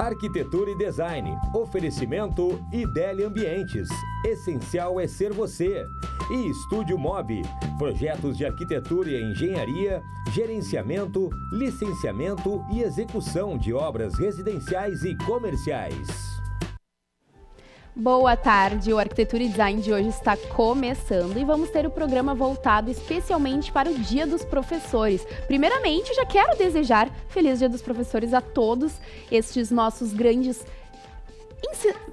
Arquitetura e Design. Oferecimento Ideli Ambientes. Essencial é ser você. E Estúdio Mob. Projetos de arquitetura e engenharia, gerenciamento, licenciamento e execução de obras residenciais e comerciais. Boa tarde, o Arquitetura e Design de hoje está começando e vamos ter o programa voltado especialmente para o Dia dos Professores. Primeiramente, já quero desejar Feliz Dia dos Professores a todos estes nossos grandes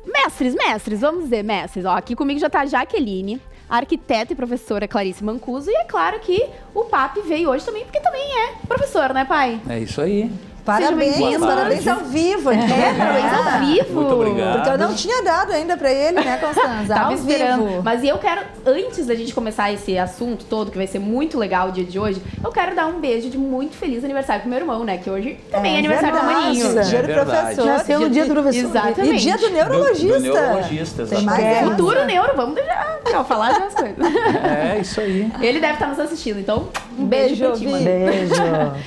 mestres, vamos dizer mestres. Ó, aqui comigo já está a Jaqueline, a arquiteta e professora Clarice Mancuso, e é claro que o Papi veio hoje também, porque também é professor, né, pai? É isso aí. Parabéns ao vivo. Parabéns ao vivo. Muito obrigado. Porque eu não tinha dado ainda pra ele, né, Constanza? Tava Ao esperando. vivo. Mas eu quero, antes da gente começar esse assunto todo, que vai ser muito legal o dia de hoje, eu quero dar um beijo de muito feliz aniversário pro meu irmão, né? Que hoje também é aniversário da Maninho. Dia do professor. Nasceu no dia do professor. Exatamente. E dia do neurologista. Do neurologista, Tem exatamente. mais Futuro neuro, vamos deixar pra falar de umas coisas. É isso aí. Ele deve estar nos assistindo, então um beijo pra ti, mano. Beijo.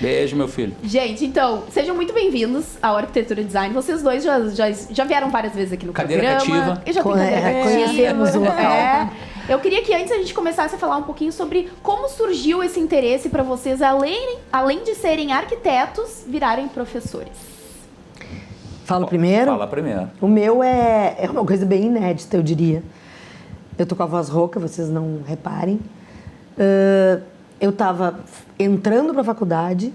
Beijo, meu filho. Gente, então, sejam muito bem-vindos ao Arquitetura e Design. Vocês dois já vieram várias vezes aqui no Cadeira programa. cativa. Eu já tenho cadeira cativa. Conhecemos o local. Eu queria que antes a gente começasse a falar um pouquinho sobre como surgiu esse interesse para vocês, além de serem arquitetos, virarem professores. Falo primeiro? Fala primeiro. O meu é uma coisa bem inédita, eu diria. Eu tô com a voz rouca, vocês não reparem. Eu estava entrando para a faculdade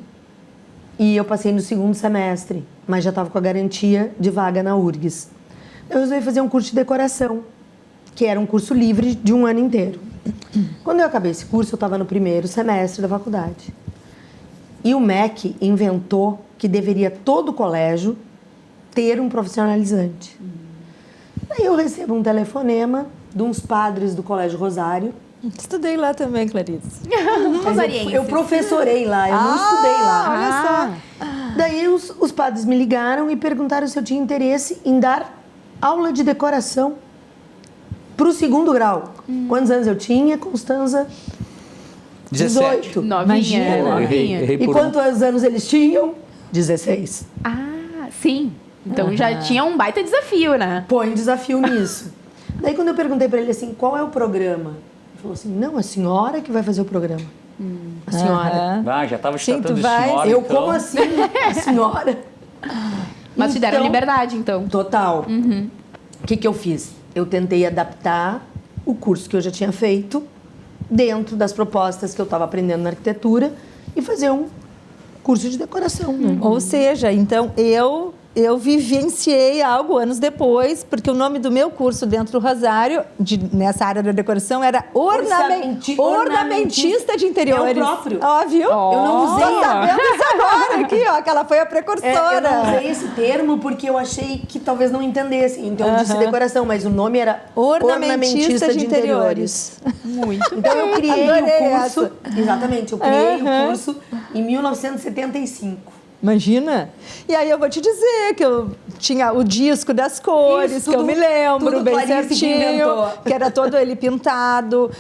e eu passei no segundo semestre, mas já estava com a garantia de vaga na URGS. Eu resolvi fazer um curso de decoração, que era um curso livre de um ano inteiro. Quando eu acabei esse curso, eu estava no primeiro semestre da faculdade. E o MEC inventou que deveria todo colégio ter um profissionalizante. Aí eu recebo um telefonema de uns padres do Colégio Rosário. Estudei lá também, Clarice. Mas eu professorei lá, eu não estudei lá. Olha só. Daí os padres me ligaram e perguntaram se eu tinha interesse em dar aula de decoração para o segundo grau. Quantos anos eu tinha, Constanza? 17. 18. Novinha. Errei E por quantos anos eles tinham? 16. Ah, sim. Então já tinha um baita desafio, né? Põe desafio nisso. Daí quando eu perguntei para ele assim, qual é o programa? Ele falou assim, não, a senhora que vai fazer o programa. A senhora. Ah, já estava Sim, tratando tu de vai. senhora, Eu, então. como assim? A senhora? Mas te deram Então, liberdade, então. Total. O que eu fiz? Eu tentei adaptar o curso que eu já tinha feito dentro das propostas que eu estava aprendendo na arquitetura e fazer um curso de decoração. Né? Ou seja, então eu vivenciei algo anos depois, porque o nome do meu curso dentro do Rosário, nessa área da decoração, era ornamentista de interiores. É o próprio. Ó, viu? Eu não usei. Tô sabendo isso agora aqui, ó, que ela foi a precursora. Eu não usei esse termo porque eu achei que talvez não entendessem. Então eu disse decoração, mas o nome era Ornamentista de interiores. Muito. Então eu criei Adorei o curso. essa. Exatamente, eu criei o curso em 1975. Imagina? E aí eu vou te dizer que eu tinha o disco das cores, Isso, que eu me lembro tudo bem Clarice que certinho, inventou. que era todo ele pintado,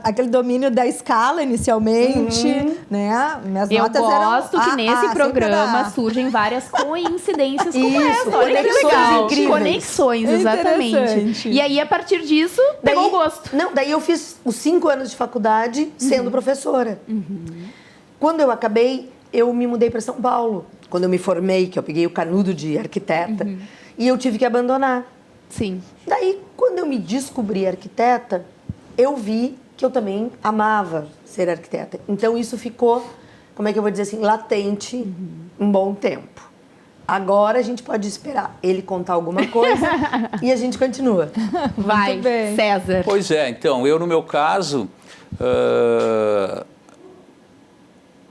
aquele domínio da escala inicialmente, né? Minhas Eu notas eram gosto que nesse sempre programa era surgem várias coincidências como Isso, essa. Olha que conexões legal. incríveis. Conexões, exatamente. Interessante. E aí, a partir disso, pegou o gosto. Não, daí eu fiz os 5 anos de faculdade sendo professora. Quando eu acabei, eu me mudei para São Paulo. Quando eu me formei, que eu peguei o canudo de arquiteta, e eu tive que abandonar. Sim. Daí, quando eu me descobri arquiteta, eu vi que eu também amava ser arquiteta. Então, isso ficou, como é que eu vou dizer assim, latente um bom tempo. Agora a gente pode esperar ele contar alguma coisa e a gente continua. Vai, bem. César. Pois é, então, eu no meu caso,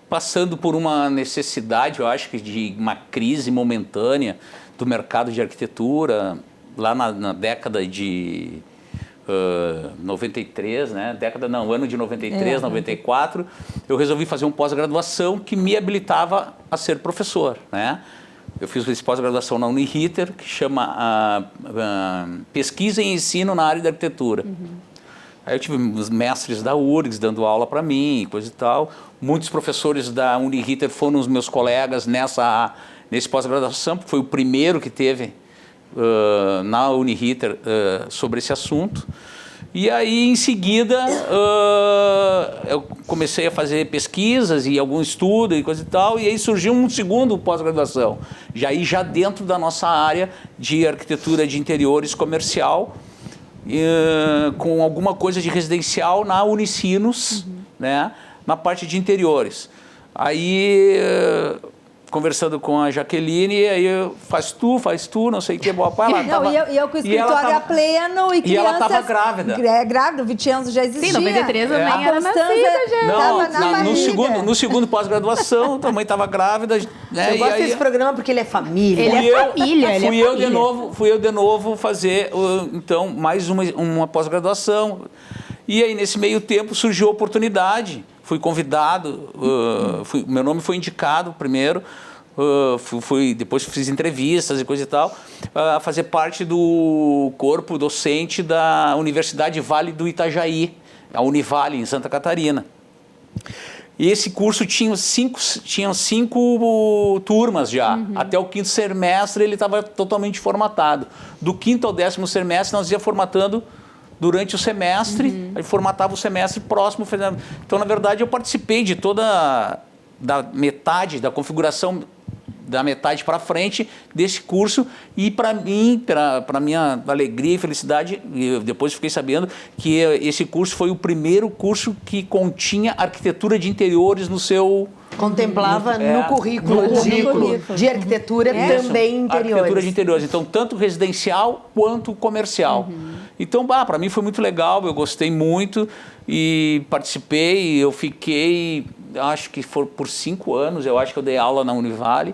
passando por uma necessidade, eu acho que de uma crise momentânea do mercado de arquitetura, lá na década de 93, né? Ano de 93, 94, eu resolvi fazer uma pós-graduação que me habilitava a ser professor, né? Eu fiz essa pós-graduação na Uniriter, que chama Pesquisa e Ensino na área da arquitetura. Aí eu tive os mestres da URGS dando aula para mim, coisa e tal. Muitos professores da Uniriter foram os meus colegas nesse pós-graduação, porque foi o primeiro que teve na Uniriter sobre esse assunto. E aí, em seguida, eu comecei a fazer pesquisas e algum estudo e coisa e tal, e aí surgiu um segundo pós-graduação, já dentro da nossa área de arquitetura de interiores comercial, com alguma coisa de residencial na Unicinos, né, na parte de interiores. Aí, conversando com a Jaqueline, aí faz tu, não sei o que, boa parte. E eu com o escritório a pleno e crianças... E ela estava grávida. Grávida, o Vitienzo já existia. Sim, 93 eu nem era nascida, gente. Não, no segundo pós-graduação, também estava grávida. Né, Eu gosto desse programa porque ele é família. Ele é família, Fui eu de novo fazer, então, mais uma pós-graduação. E aí, nesse meio tempo, surgiu a oportunidade. Fui convidado, meu nome foi indicado primeiro, depois fiz entrevistas e coisa e tal, a fazer parte do corpo docente da Universidade Vale do Itajaí, a Univale, em Santa Catarina. E esse curso tinha cinco turmas já. Até o 5º semestre ele estava totalmente formatado. Do 5º ao 10º semestre nós ia formatando durante o semestre, aí formatava o semestre próximo. Então, na verdade, eu participei de toda da configuração da metade para frente desse curso, e para mim, para minha alegria e felicidade, eu depois fiquei sabendo que esse curso foi o primeiro curso que continha arquitetura de interiores no seu... Contemplava no currículo de arquitetura também interiores. Arquitetura de interiores, então tanto residencial quanto comercial. Então, para mim foi muito legal, eu gostei muito e participei. Eu fiquei, acho que por 5 anos, eu acho que eu dei aula na Univale.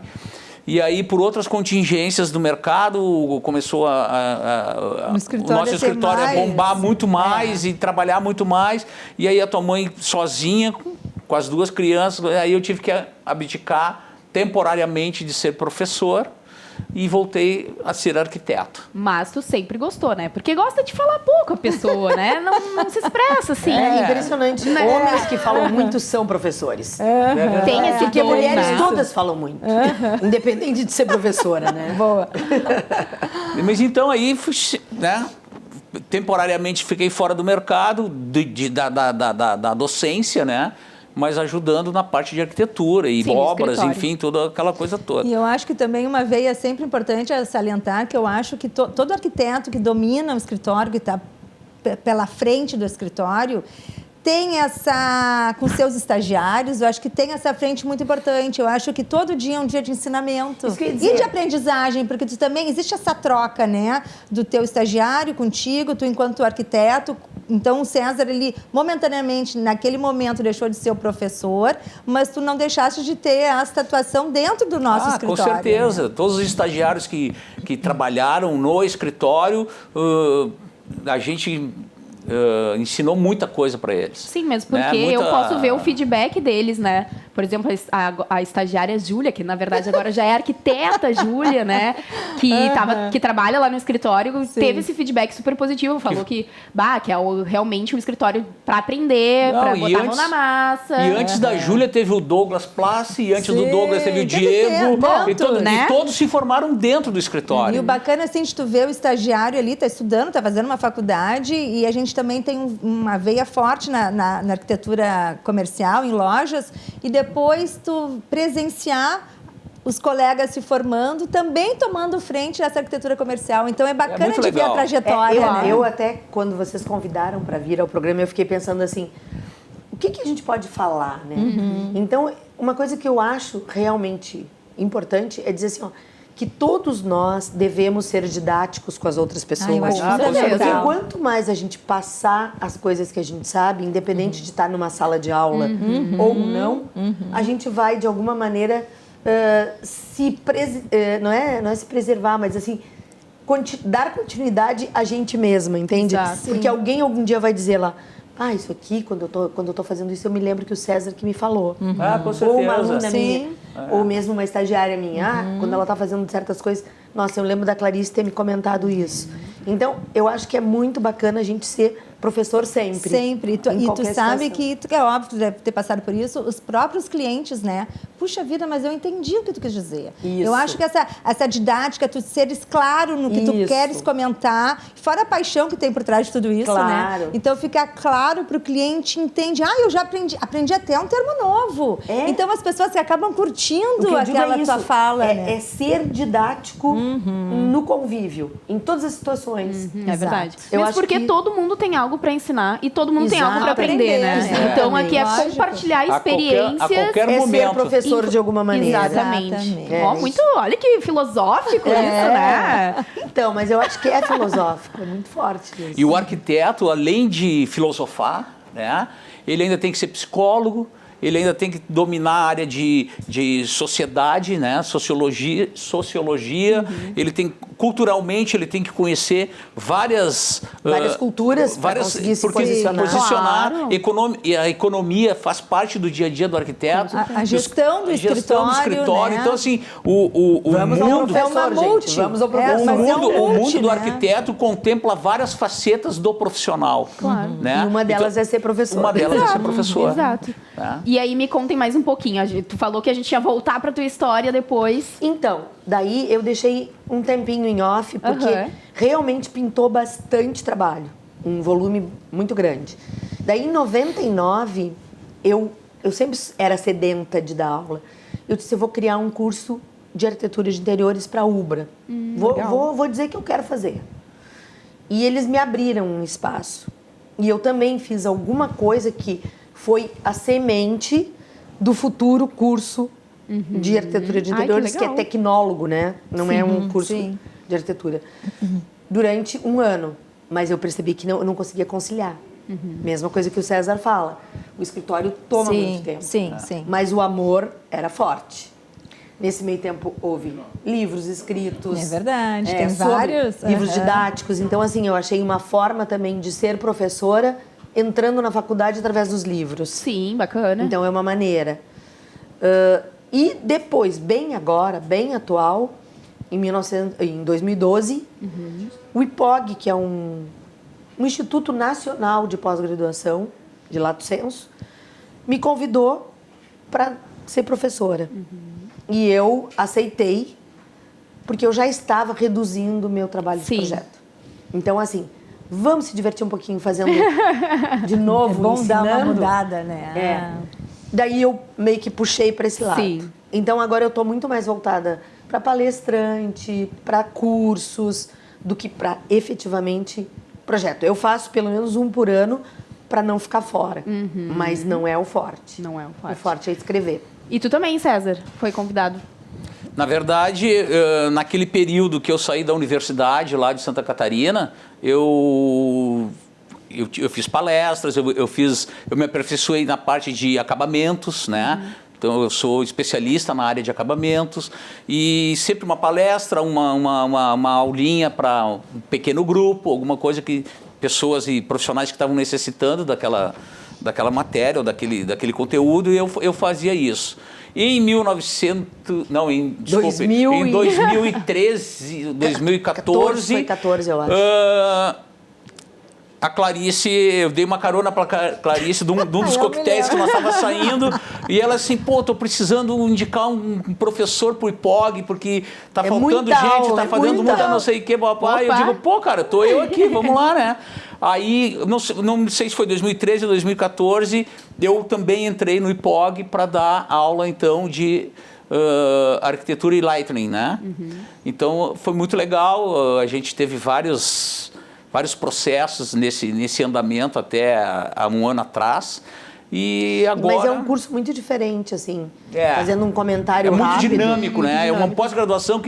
E aí, por outras contingências do mercado, começou o nosso escritório a bombar muito mais e trabalhar muito mais. E aí a tua mãe sozinha, com as 2 crianças, aí eu tive que abdicar temporariamente de ser professor e voltei a ser arquiteto. Mas tu sempre gostou, né? Porque gosta de falar pouco a pessoa, né? Não se expressa assim. É impressionante. Homens que falam muito são professores. Tem esse Porque dom, mulheres né? todas falam muito. Independente de ser professora, né? Boa. Mas então aí, né, temporariamente fiquei fora do mercado da docência, né? Mas ajudando na parte de arquitetura e obras, enfim, toda aquela coisa toda. E eu acho que também uma veia sempre importante a salientar, que eu acho que todo arquiteto que domina o escritório, que está pela frente do escritório, tem com seus estagiários, eu acho que tem essa frente muito importante. Eu acho que todo dia é um dia de ensinamento e de aprendizagem, porque tu também existe essa troca, né, do teu estagiário contigo, tu enquanto arquiteto. Então, o César, ele momentaneamente, naquele momento, deixou de ser o professor, mas tu não deixaste de ter essa atuação dentro do nosso escritório. Com certeza. Né? Todos os estagiários que trabalharam no escritório, a gente ensinou muita coisa para eles. Sim, mas porque eu posso ver o feedback deles, né? Por exemplo, a estagiária Júlia, que na verdade agora já é arquiteta Júlia, né? Que trabalha lá no escritório, teve esse feedback super positivo. Falou que é realmente um escritório para aprender, para botar a mão na massa. E antes da Júlia teve o Douglas Place, e antes do Douglas teve o Diego. E todos se formaram dentro do escritório. E o bacana, assim, de tu ver o estagiário ali, tá estudando, tá fazendo uma faculdade, e a gente também tem uma veia forte na arquitetura comercial, em lojas, e depois tu presenciar os colegas se formando, também tomando frente a essa arquitetura comercial. Então é bacana de ver a trajetória. Eu até, quando vocês convidaram para vir ao programa, eu fiquei pensando assim, o que a gente pode falar, né? Então, uma coisa que eu acho realmente importante é dizer assim, que todos nós devemos ser didáticos com as outras pessoas. Eu acho Porque quanto mais a gente passar as coisas que a gente sabe, independente de estar numa sala de aula ou não, a gente vai, de alguma maneira, não é se preservar, mas assim, dar continuidade a gente mesma, entende? Exato. Porque alguém algum dia vai dizer lá, isso aqui, quando eu tô fazendo isso, eu me lembro que o César que me falou. Com certeza. Ou uma aluna minha, ou mesmo uma estagiária minha. Quando ela tá fazendo certas coisas, nossa, eu lembro da Clarice ter me comentado isso. Então, eu acho que é muito bacana a gente ser professor sempre. Sempre. E tu qualquer sabe situação. que é óbvio que tu deve ter passado por isso, os próprios clientes, né? Puxa vida, mas eu entendi o que tu quis dizer. Isso. Eu acho que essa didática, tu seres claro no que tu Isso. queres comentar, fora a paixão que tem por trás de tudo isso, Claro. né? Então fica claro para o cliente entende. Eu já aprendi até um termo novo. É. Então as pessoas que acabam O que curtindo eu digo aquela é tua isso, fala, é, né? é ser didático no convívio, em todas as situações. É verdade. Eu Mesmo acho porque que- todo mundo tem algo para ensinar e todo mundo tem algo para Exato. aprender, né? Aprender, Então aqui é lógico. compartilhar A experiências. qualquer É ser momento. professor de alguma maneira. Exatamente. É. Ó, muito, olha que filosófico isso, né? Então, mas eu acho que é filosófico, é muito forte isso. E o arquiteto, além de filosofar, né, ele ainda tem que ser psicólogo, ele ainda tem que dominar a área de sociedade, né, sociologia, ele tem, culturalmente, ele tem que conhecer várias culturas pra conseguir se porque posicionar. Claro. E a economia faz parte do dia a dia do arquiteto. A gestão do escritório, né? Então, assim, o Vamos ao mundo... professor, gente. Vamos ao professor. mas é um o mundo multi, do né? arquiteto contempla várias facetas do profissional. Claro. Né? E uma delas é ser professor. Uma delas é ser professor. Exato. Tá? E aí me contem mais um pouquinho. Tu falou que a gente ia voltar pra tua história depois. Então, daí eu deixei um tempinho em off, porque Aham. realmente pintou bastante trabalho. Um volume muito grande. Daí, em 99, eu sempre era sedenta de dar aula. Eu disse, eu vou criar um curso de arquitetura de interiores para a Ubra. Vou dizer que eu quero fazer. E eles me abriram um espaço. E eu também fiz alguma coisa que foi a semente do futuro curso de arquitetura de Ai, que interiores, que é legal. tecnólogo, né? Não é um curso sim. de arquitetura. Durante um ano. Mas eu percebi que eu não conseguia conciliar. Mesma coisa que o César fala. O escritório toma muito tempo. Sim. Mas o amor era forte. Nesse meio tempo houve livros escritos. É verdade, tem sobre vários. livros Aham. didáticos. Então, assim, eu achei uma forma também de ser professora entrando na faculdade através dos livros. Sim, bacana. Então, é uma maneira. E depois, bem agora, bem atual, em 2012, o IPOG, que é um Instituto Nacional de Pós-Graduação, de Lato Sensu, me convidou para ser professora. E eu aceitei, porque eu já estava reduzindo o meu trabalho de Sim. projeto. Então, assim, vamos se divertir um pouquinho fazendo de novo, É bom dar uma ensinando. mudada, né? É. Daí eu meio que puxei para esse lado. Sim. Então agora eu estou muito mais voltada para palestrante, para cursos, do que para efetivamente projeto. Eu faço pelo menos um por ano para não ficar fora, mas não é o forte. Não é o forte. O forte é escrever. E tu também, César, foi convidado. Na verdade, naquele período que eu saí da universidade lá de Santa Catarina, eu fiz palestras, eu me aperfeiçoei na parte de acabamentos, né? Então, eu sou especialista na área de acabamentos e sempre uma palestra, uma aulinha para um pequeno grupo, alguma coisa que pessoas e profissionais que estavam necessitando daquela matéria ou daquele conteúdo, e eu fazia isso. E em 2013, 2014... Foi 14, eu acho. A Clarice, eu dei uma carona para Clarice de um dos coquetéis que nós estávamos saindo, e ela assim, pô, tô precisando indicar um professor pro IPOG, porque tá faltando muita gente, aula, tá fazendo muita muita não sei o que, papai. Eu Opa. digo, pô, cara, tô eu aqui, vamos lá, né? Aí, não sei se foi 2013 ou 2014, eu também entrei no IPOG para dar aula, então, de arquitetura e lighting, né? Então, foi muito legal, a gente teve vários processos nesse andamento até há um ano atrás. E agora... Mas é um curso muito diferente, assim, É. fazendo um comentário É muito rápido. dinâmico, né? É uma dinâmico. pós-graduação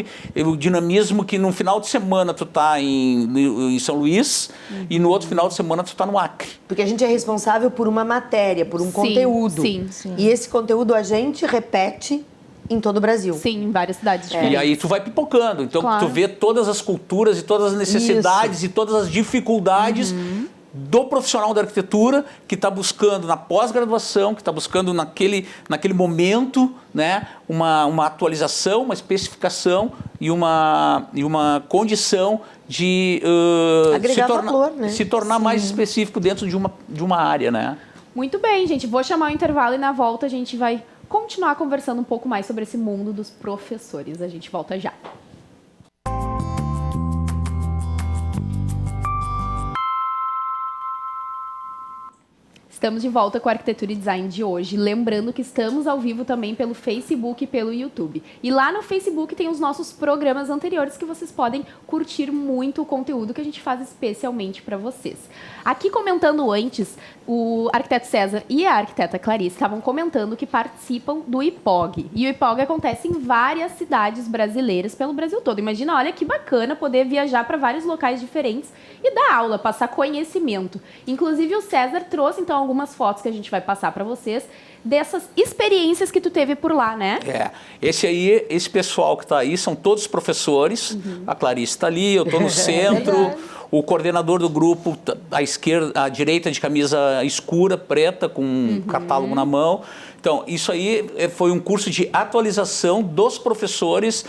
o dinamismo que no final de semana tu tá em São Luís e no outro final de semana tu tá no Acre. Porque a gente é responsável por uma matéria, por um Sim, conteúdo. sim. E esse conteúdo a gente repete em todo o Brasil. Sim, em várias cidades diferentes. E aí tu vai pipocando. Então Claro. tu vê todas as culturas e todas as necessidades e todas as dificuldades do profissional da arquitetura que está buscando na pós-graduação, que está buscando naquele momento, né, uma atualização, uma especificação e uma condição de se tornar mais específico dentro de uma área, né? Muito bem, gente. Vou chamar o intervalo e na volta a gente vai continuar conversando um pouco mais sobre esse mundo dos professores. A gente volta já. Estamos de volta com a Arquitetura e Design de hoje. Lembrando que estamos ao vivo também pelo Facebook e pelo YouTube. E lá no Facebook tem os nossos programas anteriores que vocês podem curtir muito o conteúdo que a gente faz especialmente para vocês. Aqui comentando antes, o arquiteto César e a arquiteta Clarice estavam comentando que participam do IPOG. E o IPOG acontece em várias cidades brasileiras pelo Brasil todo. Imagina, olha que bacana poder viajar para vários locais diferentes e dar aula, passar conhecimento. Inclusive o César trouxe então algumas fotos que a gente vai passar para vocês dessas experiências que tu teve por lá, né? Esse pessoal que está aí são todos professores. A Clarice está ali, eu estou no centro. O coordenador do grupo, à direita de camisa escura, preta, com um catálogo na mão. Então, isso aí foi um curso de atualização dos professores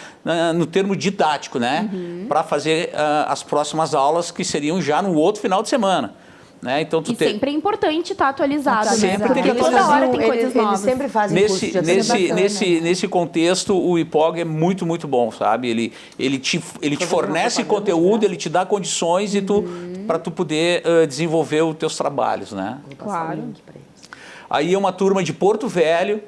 no termo didático, né? Para fazer as próximas aulas, que seriam já no outro final de semana. Né? Então, sempre é importante estar atualizado, sempre né? Porque toda hora tem coisas novas. Eles sempre fazem curso de atualização. Nesse contexto, o IPOG é muito, muito bom, sabe? Ele te fornece conteúdo, ele te dá condições para tu poder desenvolver os teus trabalhos, né? Claro. Aí é uma turma de Porto Velho.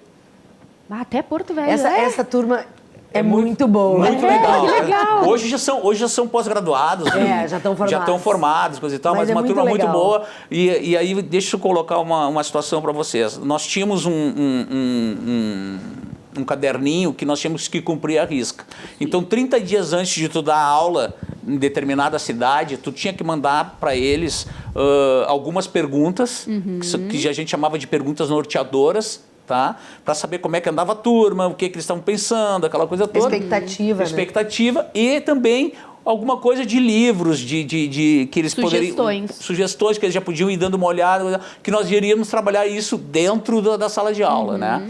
Até Porto Velho. Essa turma é muito boa. Muito legal. Que legal. Hoje já são pós-graduados. Já estão formados. Já estão formados, coisa e tal, mas uma turma muito boa. E aí, deixa eu colocar uma situação para vocês. Nós tínhamos um caderninho que nós tínhamos que cumprir a risca. Então, 30 dias antes de tu dar aula em determinada cidade, tu tinha que mandar para eles algumas perguntas, que a gente chamava de perguntas norteadoras, tá? Para saber como é que andava a turma, o que eles estavam pensando, aquela coisa toda. Expectativa, né? E também alguma coisa de livros, que eles sugestões que eles já podiam ir dando uma olhada, que nós iríamos trabalhar isso dentro da sala de aula, né?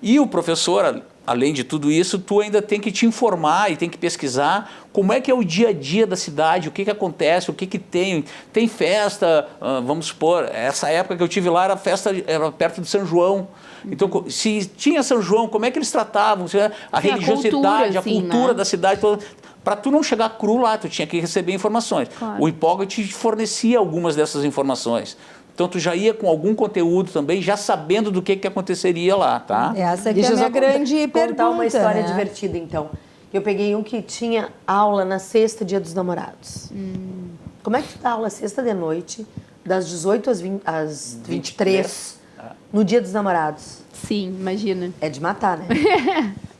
E o professor, além de tudo isso, tu ainda tem que te informar e tem que pesquisar como é que é o dia a dia da cidade, o que acontece, o que tem. Tem festa, vamos supor, essa época que eu tive lá era perto de São João. Então, se tinha São João, como é que eles tratavam? A religiosidade, a cultura, né, da cidade toda. Para tu não chegar cru lá, tu tinha que receber informações. Claro. O IPOG te fornecia algumas dessas informações. Então, tu já ia com algum conteúdo também, já sabendo do que aconteceria lá, tá? Essa aqui é a minha grande pergunta. Contar uma história divertida, então. Eu peguei um que tinha aula na sexta, dia dos namorados. Como é que tu dá aula sexta de noite, das 18 às 23, no dia dos namorados? Sim, imagina. É de matar, né?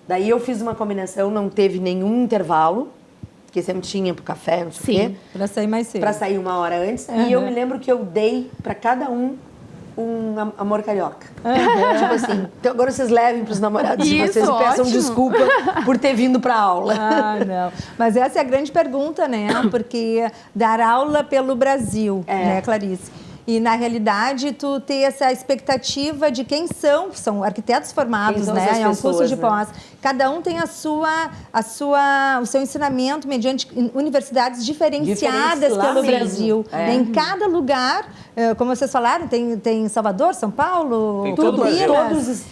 Daí eu fiz uma combinação, não teve nenhum intervalo, porque sempre tinha pro café, não sei o quê. Para sair mais cedo. Para sair uma hora antes. E eu me lembro que eu dei para cada um amor carioca. Tipo assim, então agora vocês levem para os namorados de vocês e peçam desculpa por ter vindo para a aula. Não. Mas essa é a grande pergunta, né? Porque dar aula pelo Brasil, né, Clarice? E, na realidade, tu ter essa expectativa de quem são arquitetos formados, né? É um curso de pós. Cada um tem o seu ensinamento mediante universidades diferenciadas pelo Brasil. Em cada lugar, como vocês falaram, tem Salvador, São Paulo, tem todo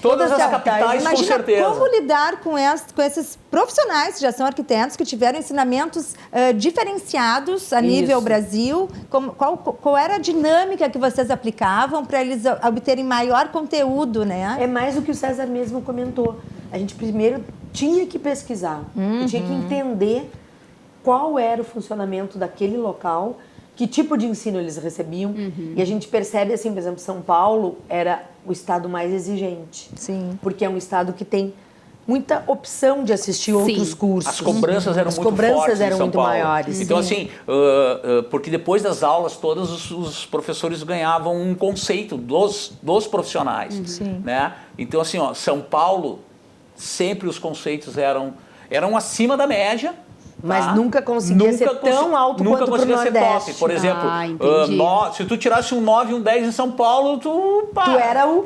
todas as capitais. Imagina com certeza. Como lidar com esses profissionais que já são arquitetos, que tiveram ensinamentos diferenciados a nível Brasil. Qual era a dinâmica que vocês aplicavam para eles obterem maior conteúdo, né? É mais do que o César mesmo comentou. A gente primeiro tinha que pesquisar, tinha que entender qual era o funcionamento daquele local, que tipo de ensino eles recebiam. E a gente percebe, assim, por exemplo, São Paulo era o estado mais exigente. Sim. Porque é um estado que tem muita opção de assistir outros cursos. As cobranças eram muito fortes em São Paulo. Maiores. Então, assim, porque depois das aulas todas, os professores ganhavam um conceito dos profissionais. Né? Então, assim, São Paulo, sempre os conceitos eram acima da média, Mas nunca conseguia ser tão alto nunca quanto pro conseguia ser Nordeste. top. Por exemplo, entendi. se tu tirasse um 9 e um 10 em São Paulo, tu era o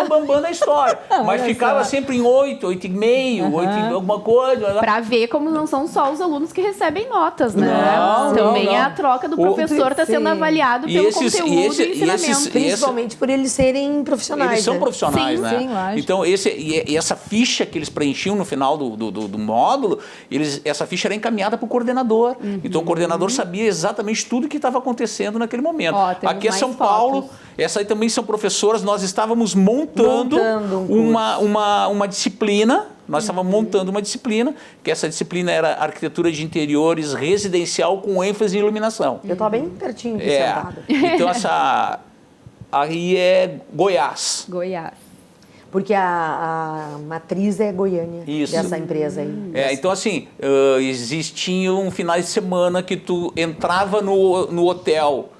bambam da história. Mas ficava sempre em 8, 8,5, 8 alguma coisa. Pra ver como não são só os alunos que recebem notas, né? Não, Também não. a troca do professor está sendo avaliado pelo conteúdo e ensinamento. Principalmente por eles serem profissionais. Eles são né? profissionais, Sim, né? sim, lógico. Então, essa ficha que eles preenchiam no final do módulo, essa ficha era encaminhada para o coordenador. Então, o coordenador sabia exatamente tudo o que estava acontecendo naquele momento. Ó, temos aqui é mais São Paulo, fotos. essa aí também são professoras, nós estávamos montando uma disciplina. Nós estávamos montando uma disciplina, que essa disciplina era arquitetura de interiores residencial com ênfase em iluminação. Eu estava bem pertinho aqui sentada. Então, aí é Goiás. Goiás. Porque a matriz é Goiânia, Isso. dessa empresa aí. Então, assim, existiam finais de semana que tu entrava no hotel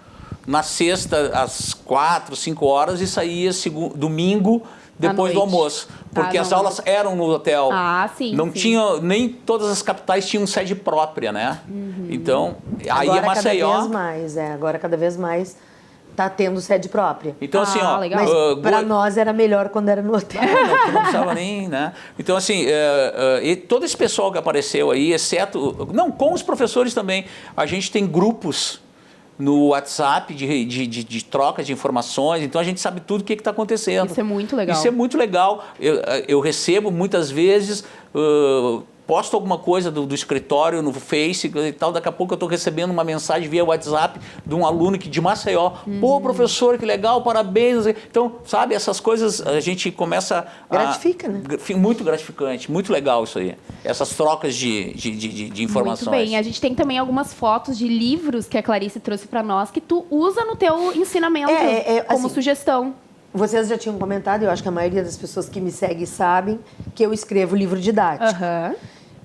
na sexta às 4, 5 horas e saía domingo depois do almoço. Porque as aulas eram no hotel. Ah, sim. Não tinha, nem todas as capitais tinham sede própria, né? Então, aí Agora, é Maceió. Agora cada vez mais tá tendo sede própria. Então, assim, ó, legal. Mas para nós era melhor quando era no hotel. Não precisava nem, né? Então, assim, e todo esse pessoal que apareceu aí, exceto... Não, com os professores também. A gente tem grupos no WhatsApp de troca de informações, então a gente sabe tudo o que está acontecendo. Isso é muito legal. Isso é muito legal. Eu recebo muitas vezes... posto alguma coisa do escritório no Face e tal, daqui a pouco eu estou recebendo uma mensagem via WhatsApp de um aluno de Maceió. Pô, professor, que legal, parabéns. Então, sabe, essas coisas a gente começa Gratifica, né? Muito gratificante, muito legal isso aí. Essas trocas de informações. Muito bem. A gente tem também algumas fotos de livros que a Clarice trouxe para nós que tu usa no teu ensinamento como assim, sugestão. Vocês já tinham comentado, eu acho que a maioria das pessoas que me seguem sabem que eu escrevo livro didático.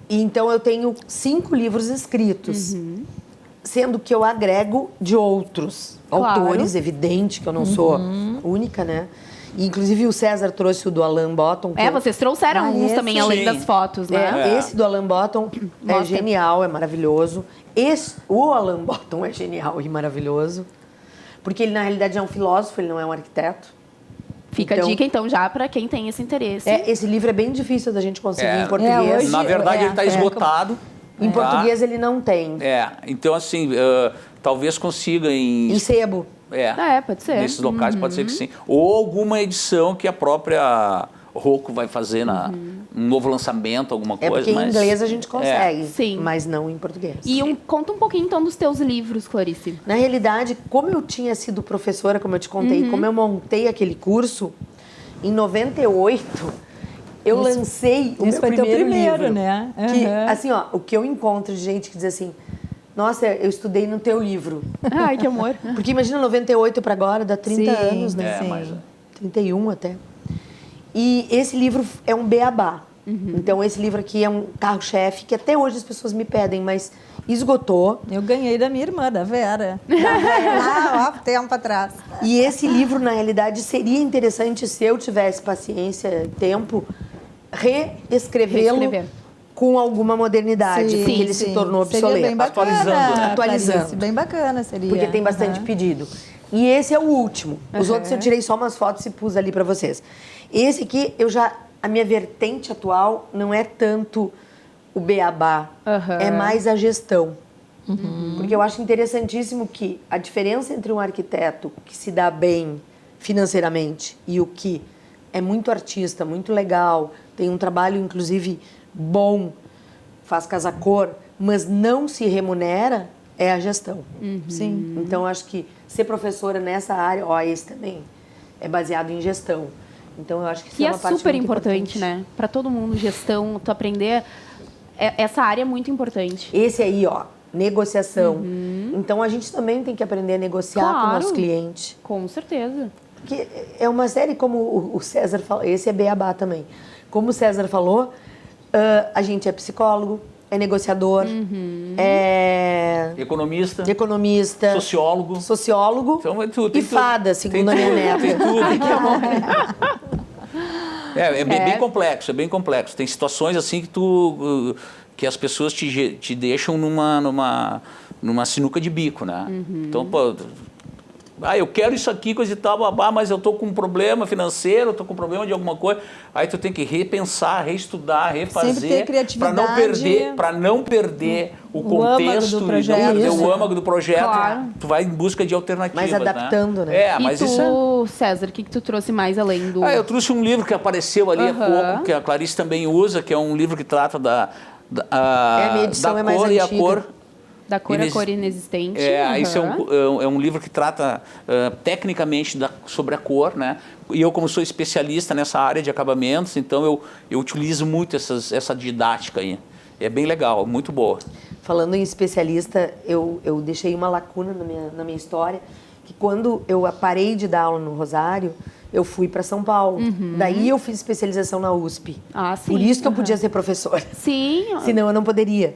Então, eu tenho 5 livros escritos, sendo que eu agrego de outros autores, evidente que eu não sou única, né? E, inclusive, o César trouxe o do Alan Bottom. Vocês trouxeram alguns também, além sim. das fotos, né? Esse do Alan Bottom é genial, é maravilhoso. O Alan Bottom é genial e maravilhoso, porque ele, na realidade, é um filósofo, ele não é um arquiteto. Fica a dica, então, já para quem tem esse interesse. Esse livro é bem difícil da gente conseguir em português. Hoje, Na verdade, ele está esgotado. Em português, ele não tem. Então, assim, talvez consiga Em sebo. Pode ser. Nesses locais pode ser que sim. Ou alguma edição que a própria Rocco vai fazer um novo lançamento, alguma coisa. Porque em inglês a gente consegue, Sim. mas não em português. E conta um pouquinho, então, dos teus livros, Clarice. Na realidade, como eu tinha sido professora, como eu te contei, como eu montei aquele curso, em 98, eu lancei o meu foi teu primeiro, livro, né? Que, assim, ó, o que eu encontro de gente que diz assim, nossa, eu estudei no teu livro. Ai, que amor. Porque imagina 98 para agora, dá 30 anos, né? Mas... 31 até. E esse livro é um beabá. Então, esse livro aqui é um carro-chefe que até hoje as pessoas me pedem, mas esgotou. Eu ganhei da minha irmã, da Vera. Lá, ó, tempo atrás. E esse livro, na realidade, seria interessante, se eu tivesse paciência, tempo, reescrevê-lo com alguma modernidade, porque ele se tornou obsoleto. Seria bem bacana, atualizando. Clarice, bem bacana seria. Porque tem bastante pedido. E esse é o último. Os outros eu tirei só umas fotos e pus ali para vocês. Esse aqui, a minha vertente atual não é tanto o beabá, é mais a gestão. Porque eu acho interessantíssimo que a diferença entre um arquiteto que se dá bem financeiramente e o que é muito artista, muito legal, tem um trabalho, inclusive, bom, faz casa-cor, mas não se remunera, é a gestão. Sim. Então, acho que ser professora nessa área, esse também, é baseado em gestão. Então, eu acho que isso é uma parte super muito importante, né? Para todo mundo, gestão, tu aprender, essa área é muito importante. Esse aí, negociação. Então, a gente também tem que aprender a negociar com o nosso cliente. Com certeza. Porque é uma série, como o César falou, esse é beabá também. Como o César falou, a gente é psicólogo, é negociador, é economista, sociólogo então, é tudo, e fada, segundo a minha neta. Tem tudo. É bem complexo, é bem complexo. Tem situações assim que tu que as pessoas te deixam numa sinuca de bico, né? Então, pô, eu quero isso aqui, coisa e tal, mas eu tô com um problema financeiro, eu tô com um problema de alguma coisa. Aí tu tem que repensar, reestudar, refazer. Sempre ter criatividade. Para não perder o contexto, do e projeto. não perder o âmago do projeto. Claro. Tu vai em busca de alternativas, Mas adaptando, né? Mas e isso tu, César, o que tu trouxe mais além do... eu trouxe um livro que apareceu ali há pouco, que a Clarice também usa, que é um livro que trata da a minha edição é mais cor e a antiga. cor. Da cor a cor inexistente. Isso é um livro que trata tecnicamente sobre a cor, né? E eu, como sou especialista nessa área de acabamentos, então eu utilizo muito essa didática aí. É bem legal, muito boa. Falando em especialista, eu deixei uma lacuna na minha história, que quando eu parei de dar aula no Rosário, eu fui para São Paulo. Daí eu fiz especialização na USP. Ah, sim. Por isso que eu podia ser professora. Sim. Senão eu não poderia.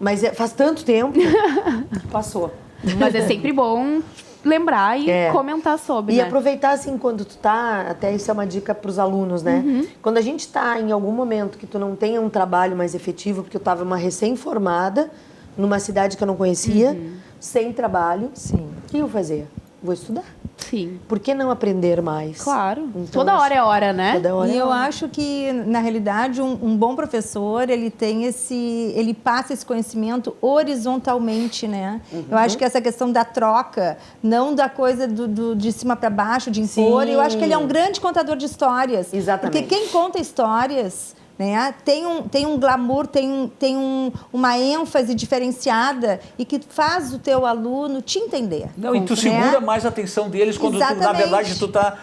Mas faz tanto tempo que passou. Mas é sempre bom lembrar e comentar sobre, E né? aproveitar, assim, quando tu tá... Até isso é uma dica para os alunos, né? Quando a gente tá em algum momento que tu não tenha um trabalho mais efetivo, porque eu tava uma recém-formada, numa cidade que eu não conhecia, sem trabalho. Sim. O que eu fazia? Vou estudar. Sim. Por que não aprender mais? Claro. Então, Toda hora é hora, né? Toda hora E é eu hora. acho que, na realidade, um bom professor, ele passa esse conhecimento horizontalmente, né? Eu acho que essa questão da troca, não da coisa de cima para baixo, de impor, Sim. eu acho que ele é um grande contador de histórias. Exatamente. Porque quem conta histórias, né, tem um glamour, tem uma ênfase diferenciada e que faz o teu aluno te entender. Não, e tu segura mais a atenção deles quando tu, na Exatamente. verdade, tu tá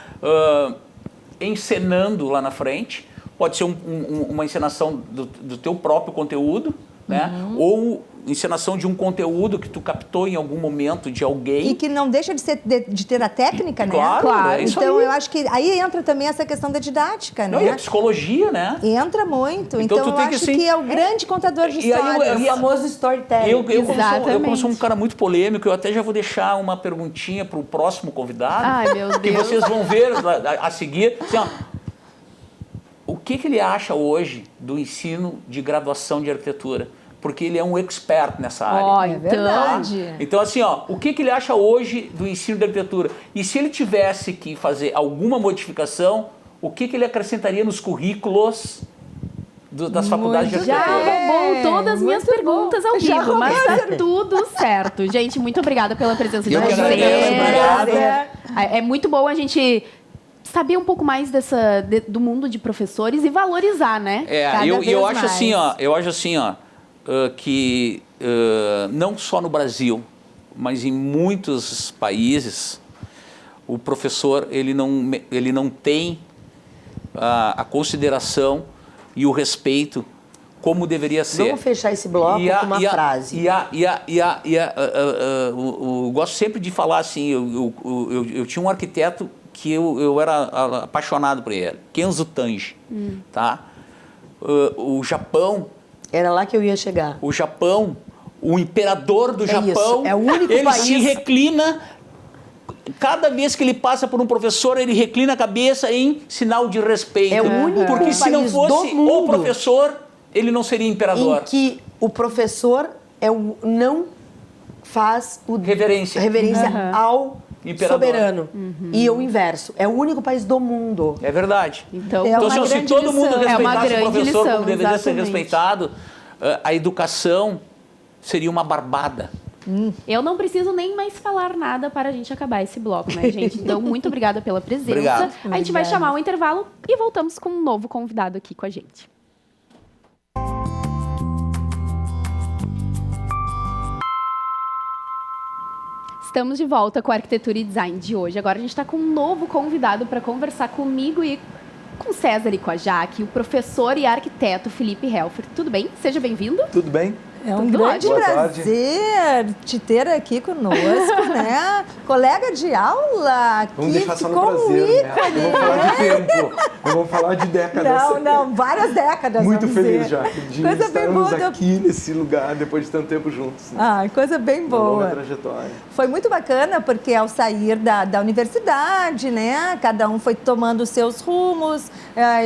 encenando lá na frente. Pode ser uma encenação do teu próprio conteúdo, né? Ou encenação de um conteúdo que tu captou em algum momento de alguém. E que não deixa de ter a técnica, né? Claro, é isso Então, aí. eu acho que aí entra também essa questão da didática, Não, e né? a psicologia, né? Entra muito. Então, Então, tu eu tem acho que, assim, que é o grande contador de e aí histórias. É o famoso storytelling. Eu como sou Exatamente. um cara muito polêmico, eu até já vou deixar uma perguntinha para o próximo convidado. Ai, meu Que Deus. vocês vão ver a seguir. Assim, ó, o que ele acha hoje do ensino de graduação de arquitetura? Porque ele é um expert nessa área. Ó, É então... verdade. Então, assim, ó, o que ele acha hoje do ensino de arquitetura? E se ele tivesse que fazer alguma modificação, o que ele acrescentaria nos currículos das faculdades de Já arquitetura? roubou todas as minhas Muito perguntas ao Já vivo, mas tá roubei. tudo certo. Gente, muito obrigada pela presença de Eu que vocês. agradeço, obrigado. É muito bom a gente saber um pouco mais do mundo de professores e valorizar, né? Cada Eu vez acho assim, mais. que não só no Brasil, mas em muitos países, o professor ele não tem a consideração e o respeito como deveria ser. Vamos fechar esse bloco com uma frase. Eu gosto sempre de falar assim, eu tinha um arquiteto que eu era apaixonado por ele, Kenzo Tange, tá? O Japão... Era lá que eu ia chegar. O Japão, o imperador do Japão, isso, é o único ele país... se reclina, cada vez que ele passa por um professor, ele reclina a cabeça em sinal de respeito. É o único Porque se não país fosse do mundo o professor, ele não seria imperador. Em que o professor não faz Reverência. ao Imperador. soberano. E o inverso. É o único país do mundo. É verdade. Então, É uma Então, se grande todo mundo lição. É uma respeitasse o grande professor lição, como deveria ser exatamente. respeitado, a educação seria uma barbada. eu não preciso nem mais falar nada para a gente acabar esse bloco, né, gente? Então, muito obrigada pela presença. Obrigado. A gente vai Obrigada. chamar o intervalo e voltamos com um novo convidado aqui com a gente. Estamos de volta com a Arquitetura e Design de hoje. Agora a gente está com um novo convidado para conversar comigo e com o César e com a Jaque, o professor e arquiteto Felipe Helfer. Tudo bem? Seja bem-vindo. Tudo bem? É um Tudo grande ótimo. Boa tarde. prazer te ter aqui conosco, né? Colega de aula, Vamos que deixar só no ficou um prazer, né? ícone. Não vamos falar de tempo, não vamos falar de décadas. Não, várias décadas. Muito vamos feliz dizer. já de Coisa bem estarmos boa. aqui nesse lugar depois de tanto tempo juntos. Né? Ah, coisa bem Uma longa boa. trajetória. Foi muito bacana, porque ao sair da universidade, né, cada um foi tomando os seus rumos.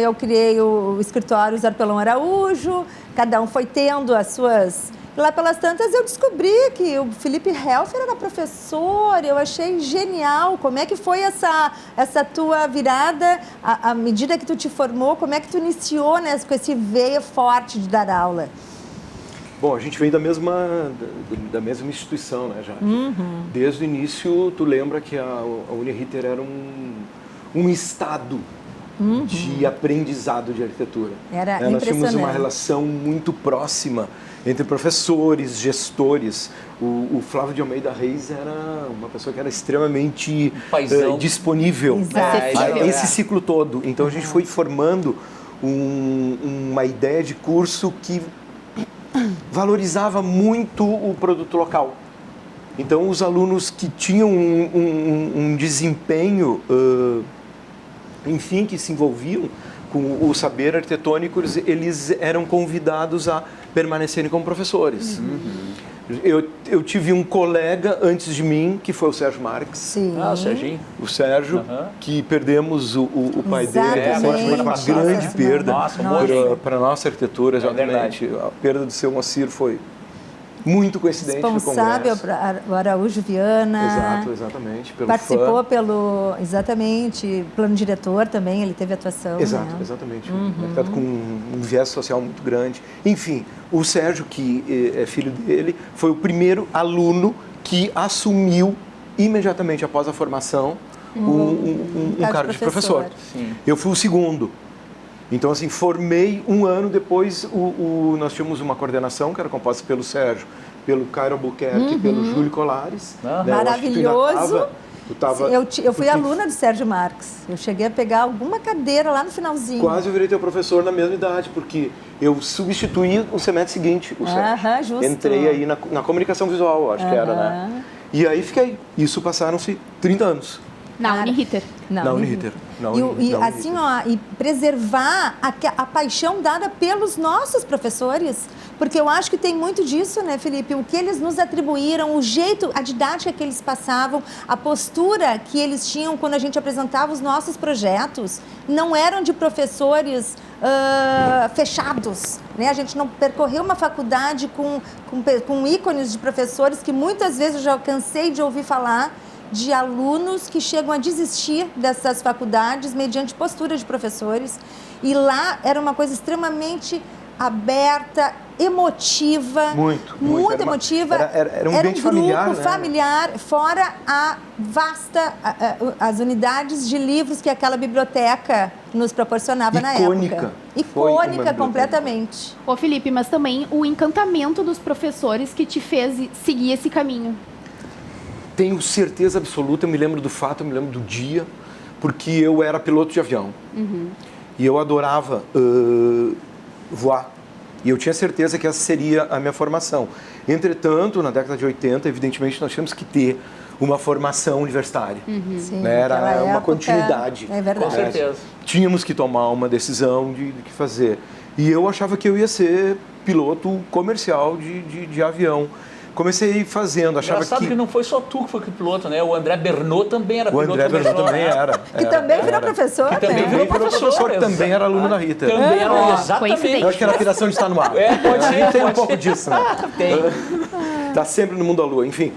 Eu criei o escritório Zarpelão Araújo, cada um foi tendo as suas... Lá pelas tantas eu descobri que o Felipe Helfer era professor, eu achei genial. Como é que foi essa tua virada, à medida que tu te formou, como é que tu iniciou, né, com esse veia forte de dar aula? Bom, a gente vem da mesma instituição, né, Jade? Desde o início, tu lembra que a Uniriter era um estado de aprendizado de arquitetura. Era Nós tínhamos impressionante. uma relação muito próxima entre professores, gestores. O Flávio de Almeida Reis era uma pessoa que era extremamente disponível Exato. a esse ciclo todo. Então a gente foi formando uma ideia de curso que valorizava muito o produto local. Então os alunos que tinham um desempenho, enfim, que se envolviam com o saber arquitetônico, eles eram convidados a permanecerem como professores. Eu tive um colega antes de mim, que foi o Sérgio Marques. Sim. Ah, o Serginho. O Sérgio, que perdemos o pai dele. Exatamente. Foi uma grande perda para a nossa arquitetura, exatamente. A perda do seu Moacir foi muito coincidente no Responsável congresso. para o Araújo Viana. Exatamente. Pelo Participou FAM. exatamente, plano diretor também, ele teve atuação. Exatamente. Um arquiteto com um viés social muito grande. Enfim, o Sérgio, que é filho dele, foi o primeiro aluno que assumiu imediatamente após a formação um cargo de professor. Sim. Eu fui o segundo. Então, assim, formei um ano depois, nós tínhamos uma coordenação que era composta pelo Sérgio, pelo Cairo Albuquerque e pelo Júlio Colares. Maravilhoso. Eu fui porque aluna do Sérgio Marques. Eu cheguei a pegar alguma cadeira lá no finalzinho. Quase eu virei teu professor na mesma idade, porque eu substituí o semestre seguinte, o Sérgio. Justo. Entrei aí na comunicação visual, acho que era, né? E aí fiquei. Isso passaram-se 30 anos. Na Uniriter. Na Uniriter. E preservar a paixão dada pelos nossos professores, porque eu acho que tem muito disso, né, Felipe? O que eles nos atribuíram, o jeito, a didática que eles passavam, a postura que eles tinham quando a gente apresentava os nossos projetos, não eram de professores fechados, né? A gente não percorreu uma faculdade com ícones de professores que muitas vezes eu já cansei de ouvir falar de alunos que chegam a desistir dessas faculdades mediante postura de professores. E lá era uma coisa extremamente aberta, emotiva. Muito emotiva. Era um ambiente grupo familiar, né? familiar, fora a vasta, as unidades de livros que aquela biblioteca nos proporcionava na época. Icônica completamente. Ô, Felipe, mas também o encantamento dos professores que te fez seguir esse caminho. Tenho certeza absoluta, eu me lembro do fato, eu me lembro do dia, porque eu era piloto de avião. E eu adorava voar. E eu tinha certeza que essa seria a minha formação. Entretanto, na década de 80, evidentemente, nós tínhamos que ter uma formação universitária. Sim, né? Era uma época, continuidade. É verdade. Com certeza. Tínhamos que tomar uma decisão de que fazer. E eu achava que eu ia ser piloto comercial de avião. Comecei fazendo, achava que não foi só tu que foi piloto, né? O André Bernot também era piloto. O André Bernot também era. Que também virou professor, Que também né? virou professor, que também era aluno da Rita. Também era, exatamente. Eu acho que era a piração de estar no ar. Pode ser. Tem um pouco disso, né? Tem. Tá sempre no mundo da lua. Enfim,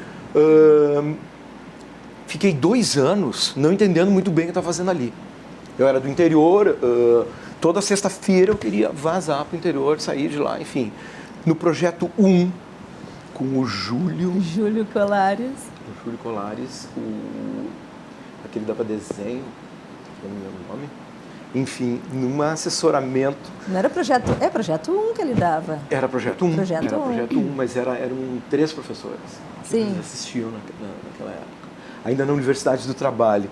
fiquei 2 anos não entendendo muito bem o que eu estava fazendo ali. Eu era do interior, toda sexta-feira eu queria vazar para o interior, sair de lá, enfim. No projeto 1, com o Júlio Colares. O Júlio Colares, aquele dava desenho, não me lembro o nome. Enfim, num assessoramento. Não era projeto, projeto 1 que ele dava. Era projeto 1. Projeto era 1. projeto 1, mas eram 3 professores. Sim. Que assistiam naquela época. Ainda na Universidade do Trabalho.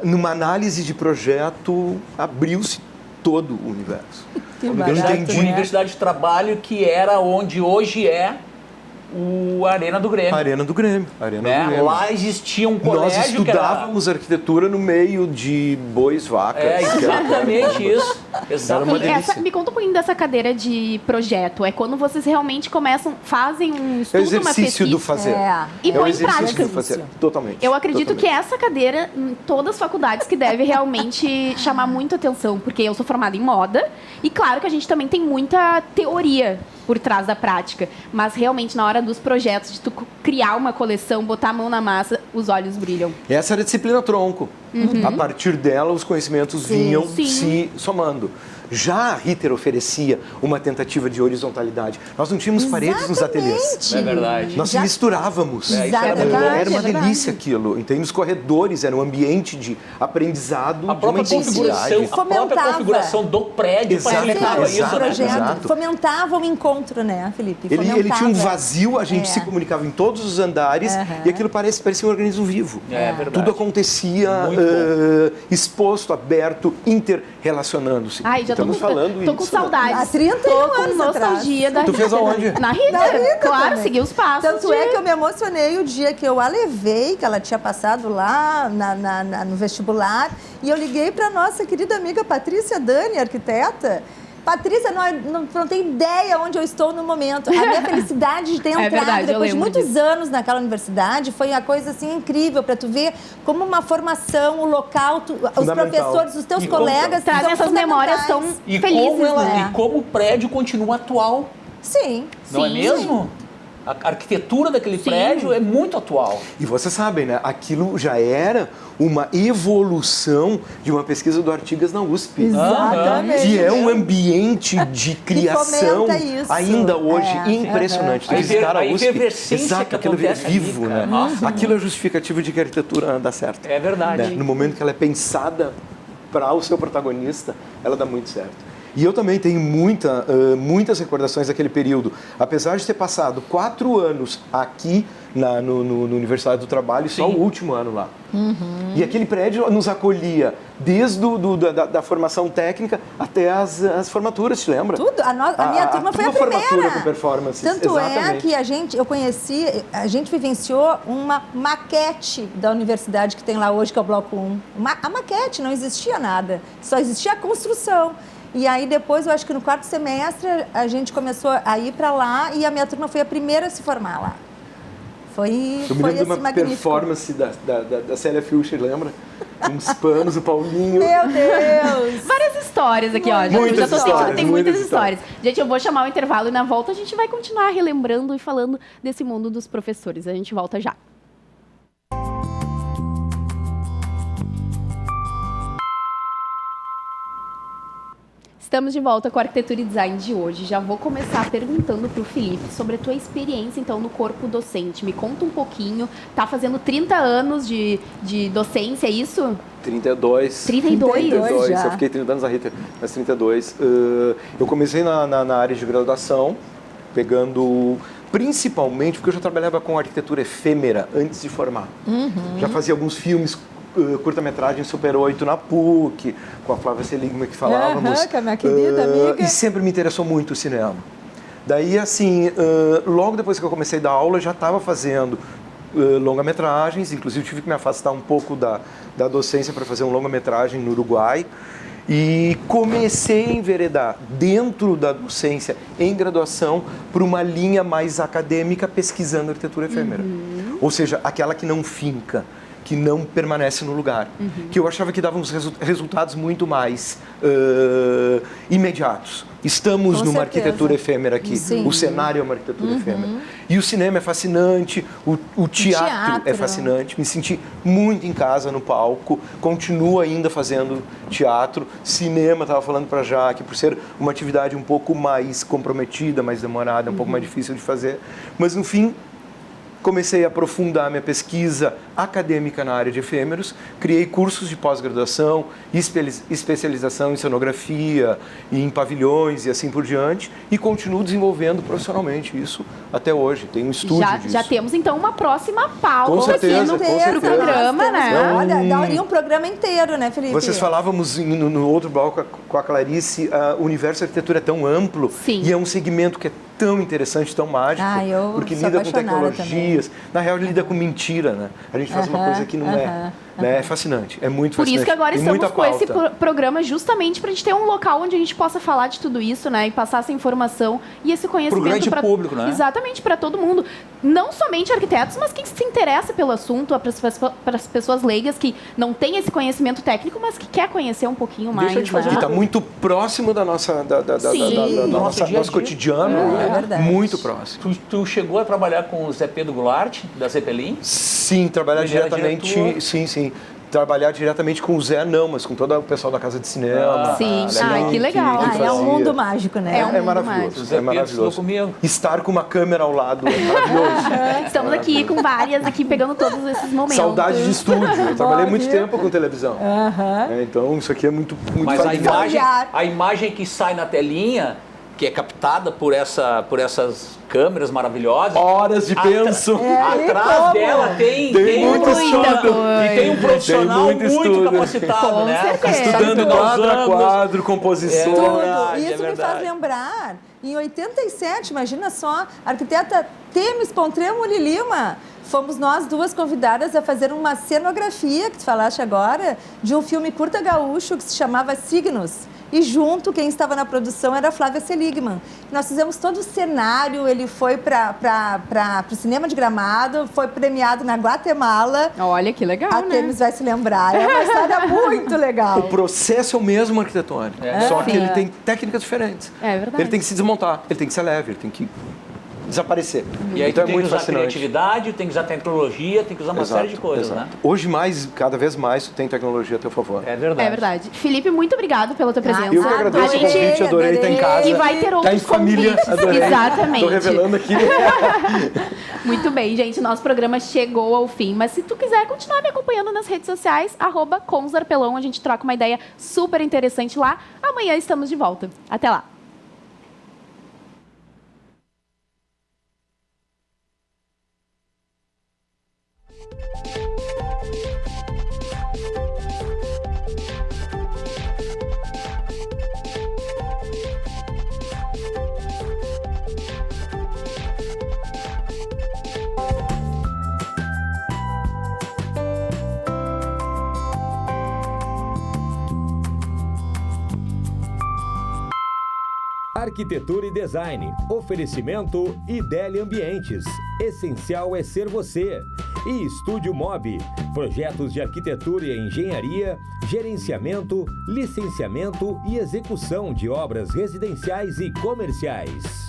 Numa análise de projeto, abriu-se todo o universo. Que eu barato, entendi. Universidade de Trabalho, que era onde hoje é a Arena do Grêmio. A Arena do Grêmio. Né? Lá existia um colégio Nós estudávamos arquitetura no meio de bois, vacas. Exatamente isso. Exatamente. Me conta um pouquinho dessa cadeira de projeto. É quando vocês realmente fazem um estudo, uma pesquisa. Do fazer. E põe em prática. prática. Do fazer. Totalmente. Eu acredito que essa cadeira, em todas as faculdades, que deve realmente chamar muita atenção, porque eu sou formada em moda, e claro que a gente também tem muita teoria por trás da prática, mas realmente na hora dos projetos, de tu criar uma coleção, botar a mão na massa, os olhos brilham. Essa era a disciplina tronco. A partir dela, os conhecimentos vinham se somando. Já a Ritter oferecia uma tentativa de horizontalidade. Nós não tínhamos paredes nos ateliês. É verdade. Nós misturávamos. Era uma delícia aquilo. Então, os corredores eram um ambiente de aprendizado, a própria configuração do prédio facilitava isso. Fomentava o encontro, né, Felipe? Ele tinha um vazio, a gente se comunicava em todos os andares e aquilo parecia um organismo vivo. É verdade. Tudo acontecia exposto, aberto, interrelacionando-se. Ai, já Estamos falando isso. Tô com saudades. Há 31 anos nostalgia da Tu fez aonde? Na Ritter. Claro, também. segui os passos. Tanto é que eu me emocionei o dia que eu a levei, que ela tinha passado lá no vestibular, e eu liguei para nossa querida amiga Patrícia Dani, arquiteta. Patrícia, não tem ideia onde eu estou no momento. A minha felicidade de ter entrado depois de muitos anos naquela universidade foi uma coisa assim incrível para tu ver como uma formação, o local, os professores, os teus colegas trazem essas memórias tão felizes, né? E como o prédio continua atual. Sim. Não é mesmo? A arquitetura daquele prédio é muito atual. E vocês sabem, né? Aquilo já era uma evolução de uma pesquisa do Artigas na USP. Exatamente. Que é um ambiente de criação isso. ainda hoje impressionante. A efervescência que aquilo é acontece vivo, ali, né? Nossa. Aquilo é justificativo de que a arquitetura dá certo. É verdade. Né? No momento que ela é pensada para o seu protagonista, ela dá muito certo. E eu também tenho muitas recordações daquele período. Apesar de ter passado 4 anos aqui no Universidade do Trabalho, só o último ano lá. E aquele prédio nos acolhia desde da formação técnica até as formaturas, te lembra? Tudo. A minha turma foi a primeira. Formatura com performance. Tanto é que a gente vivenciou uma maquete da universidade que tem lá hoje, que é o Bloco 1. A maquete, não existia nada. Só existia a construção. E aí depois, eu acho que no 4º semestre, a gente começou a ir para lá e a minha turma foi a primeira a se formar lá. Eu me lembro de uma performance da Célia Fischer, lembra? Uns panos, o Paulinho. Meu Deus! Várias histórias aqui, ó. Já tô sentindo, tem muitas histórias. Gente, eu vou chamar o intervalo e na volta a gente vai continuar relembrando e falando desse mundo dos professores. A gente volta já. Estamos de volta com a Arquitetura e Design de hoje. Já vou começar perguntando para o Felipe sobre a tua experiência, então, no corpo docente. Me conta um pouquinho. Tá fazendo 30 anos de docência, é isso? 32. 32 já. Eu fiquei 30 anos na Ritter, mas 32. Eu comecei na área de graduação, pegando... Principalmente porque eu já trabalhava com arquitetura efêmera antes de formar. Já fazia alguns filmes... curta-metragem Super 8 na PUC, com a Flávia Seligman que falávamos. Que é minha querida amiga. E sempre me interessou muito o cinema. Daí, assim, logo depois que eu comecei a dar aula, já estava fazendo longa-metragens, inclusive tive que me afastar um pouco da docência para fazer um longa-metragem no Uruguai. E comecei a enveredar dentro da docência, em graduação, por uma linha mais acadêmica, pesquisando arquitetura efêmera. Ou seja, aquela que não finca, que não permanece no lugar, que eu achava que dava uns resultados muito mais imediatos. Estamos numa arquitetura efêmera aqui, o cenário é uma arquitetura efêmera. E o cinema é fascinante, o teatro é fascinante, me senti muito em casa no palco, continuo ainda fazendo teatro, cinema, estava falando para Jaque, por ser uma atividade um pouco mais comprometida, mais demorada, um pouco mais difícil de fazer, mas no fim, comecei a aprofundar minha pesquisa acadêmica na área de efêmeros, criei cursos de pós-graduação, especialização em cenografia, em pavilhões e assim por diante, e continuo desenvolvendo profissionalmente isso até hoje. Tenho um estúdio disso. Já temos, então, uma próxima pauta com certeza, aqui no programa, né? Olha, daria um programa inteiro, né, Felipe? Vocês falávamos no outro bloco com a Clarice, o universo da arquitetura é tão amplo e é um segmento que é tão interessante, tão mágico, eu porque sou lida com apaixonada tecnologias. Na real, lida com mentira, né? A gente faz uma coisa que não é. Né? É fascinante, é muito Por fascinante. isso que agora Tem estamos muita com esse pauta. programa justamente pra gente ter um local onde a gente possa falar de tudo isso, né? E passar essa informação e esse conhecimento grande público, né? Exatamente, para todo mundo. Não somente arquitetos, mas quem se interessa pelo assunto, para as pessoas leigas que não têm esse conhecimento técnico, mas que quer conhecer um pouquinho mais. Deixa eu te fazer Que né? está muito próximo da nossa, Sim. Nosso dia a dia. nosso cotidiano, É né? verdade. Muito próximo. Tu chegou a trabalhar com o Zé Pedro Goulart, da Zeppelin? Sim, trabalhar Ele era diretamente. diretor? Sim. Trabalhar diretamente com o Zé, não, mas com todo o pessoal da Casa de Cinema. Sim. legal, Ai, que legal. É fazia. um mundo mágico, né? É um mundo maravilhoso. mágico. O Zé É Pedro estudou maravilhoso. comigo. Estar com uma câmera ao lado é maravilhoso. Estamos aqui com várias, aqui pegando todos esses momentos. Saudade de estúdio. Eu trabalhei muito viu? tempo com televisão. Então isso aqui é muito Mas a fascinante. imagem que sai na telinha, que é captada por essas câmeras maravilhosas. Horas de penso. Atrás dela tem muito estudo. E tem um profissional Tem muito muito estudo. capacitado, Com né? certeza. Estudando quadro a quadro, composições. Tudo. verdade, Isso é me faz verdade. lembrar, em 87, imagina só, a arquiteta Temis Pontremo Lima, fomos nós duas convidadas a fazer uma cenografia, que tu falaste agora, de um filme curta gaúcho que se chamava Signos. E junto, quem estava na produção era a Flávia Seligman. Nós fizemos todo o cenário, ele foi para o cinema de Gramado, foi premiado na Guatemala. Olha que legal, A né? Temis vai se lembrar, é uma história muito legal. O processo é o mesmo arquitetônico, só que ele tem técnicas diferentes. É verdade. Ele tem que se desmontar, ele tem que ser leve, ele tem que desaparecer. E aí então tu tem que usar criatividade, tem que usar tecnologia, tem que usar uma série de coisas, né? Hoje cada vez mais, tu tem tecnologia a teu favor. É verdade. É verdade. Felipe, muito obrigado pela tua presença. Eu que agradeço A o convite, gente... adorei estar em casa. E vai ter Tá outros em família, convites. adorei. Exatamente. Tô revelando aqui. Muito bem, gente. Nosso programa chegou ao fim. Mas se tu quiser continuar me acompanhando nas redes sociais, @consarpelão, a gente troca uma ideia super interessante lá. Amanhã estamos de volta. Até lá. Arquitetura e Design. Oferecimento Idélia Ambientes. Essencial é ser você. E Estúdio Mob. Projetos de arquitetura e engenharia, gerenciamento, licenciamento e execução de obras residenciais e comerciais.